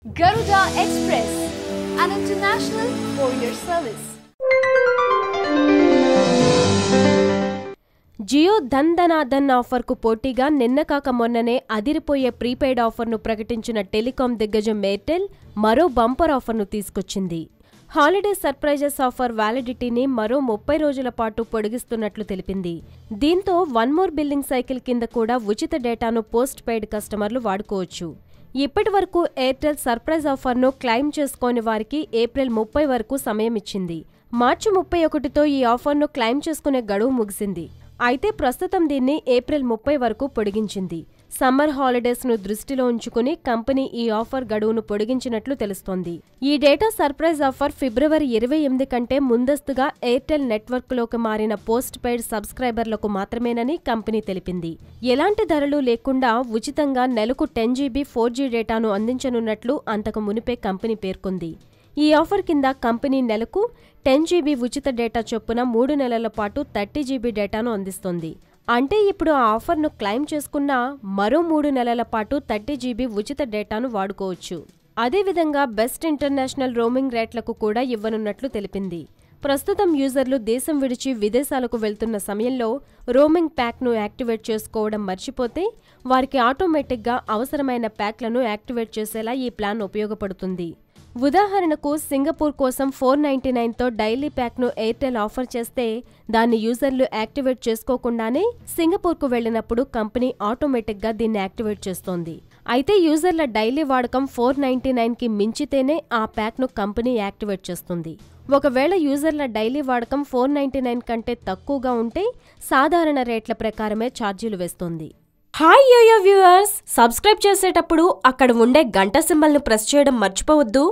Garuda Express, an international courier service. Jio Dhan Dhan ఆఫర్కు పోటీగా నిన్న కాక మొన్ననే అదిరిపోయే ప్రీపెయిడ్ ఆఫర్ను ప్రకటించిన టెలికాం దిగ్గజం ఎయిర్టెల్ మరో బంపర్ ఆఫర్ను తీసుకొచ్చింది. హాలిడే సర్ప్రైజెస్ ఆఫర్ వ్యాలిడిటీని మరో 30 రోజుల పాటు పొడిగిస్తున్నట్లు తెలిపింది. దీంతో వన్ మోర్ బిల్లింగ్ సైకిల్ కింద కూడా ఉచిత డేటాను పోస్ట్ పెయిడ్ కస్టమర్లు వాడుకోవచ్చు. ఇప్పటి వరకు ఎయిర్టెల్ సర్ప్రైజ్ ఆఫర్ను క్లెయిమ్ చేసుకోని వారికి ఏప్రిల్ 30 వరకు సమయం ఇచ్చింది. మార్చి 31తో ఈ ఆఫర్ను క్లెయిమ్ చేసుకునే గడువు ముగిసింది. అయితే ప్రస్తుతం దీన్ని ఏప్రిల్ 30 వరకు పొడిగించింది. సమ్మర్ హాలిడేస్ను దృష్టిలో ఉంచుకుని కంపెనీ ఈ ఆఫర్ గడువును పొడిగించినట్లు తెలుస్తోంది. ఈ డేటా సర్ప్రైజ్ ఆఫర్ ఫిబ్రవరి 28 కంటే ముందస్తుగా ఎయిర్టెల్ నెట్వర్క్లోకి మారిన పోస్ట్ పెయిడ్ సబ్స్క్రైబర్లకు మాత్రమేనని కంపెనీ తెలిపింది. ఎలాంటి ధరలు లేకుండా ఉచితంగా నెలకు 10 GB 4G డేటాను అందించనున్నట్లు అంతకు మునిపే కంపెనీ పేర్కొంది. ఈ ఆఫర్ కింద కంపెనీ నెలకు 10 GB ఉచిత డేటా చొప్పున 3 నెలల పాటు 30 GB డేటాను అందిస్తోంది. అంటే ఇప్పుడు ఆ ఆఫర్ను క్లెయిమ్ చేసుకున్నా మరో 3 నెలల పాటు 30 GB ఉచిత డేటాను వాడుకోవచ్చు. అదేవిధంగా బెస్ట్ ఇంటర్నేషనల్ రోమింగ్ రేట్లకు కూడా ఇవ్వనున్నట్లు తెలిపింది. ప్రస్తుతం యూజర్లు దేశం విడిచి విదేశాలకు వెళ్తున్న సమయంలో రోమింగ్ ప్యాక్ను యాక్టివేట్ చేసుకోవడం మర్చిపోతే వారికి ఆటోమేటిక్గా అవసరమైన ప్యాక్లను యాక్టివేట్ చేసేలా ఈ ప్లాన్ ఉపయోగపడుతుంది. ఉదాహరణకు సింగపూర్ కోసం 499తో డైలీ ప్యాక్ను ఎయిర్టెల్ ఆఫర్ చేస్తే దాన్ని యూజర్లు యాక్టివేట్ చేసుకోకుండానే సింగపూర్కు వెళ్లినప్పుడు కంపెనీ ఆటోమేటిక్గా దీన్ని యాక్టివేట్ చేస్తోంది. అయితే యూజర్ల డైలీ వాడకం 499కి మించితేనే ఆ ప్యాక్ను కంపెనీ యాక్టివేట్ చేస్తుంది. ఒకవేళ యూజర్ల డైలీ వాడకం 499 కంటే తక్కువగా ఉంటే సాధారణ రేట్ల ప్రకారమే ఛార్జీలు వేస్తుంది. హాయ్ యోయో వ్యూవర్స్, సబ్స్క్రైబ్ చేసేటప్పుడు అక్కడ ఉండే గంట సింబల్ను ప్రెస్ చేయడం మర్చిపోవద్దు.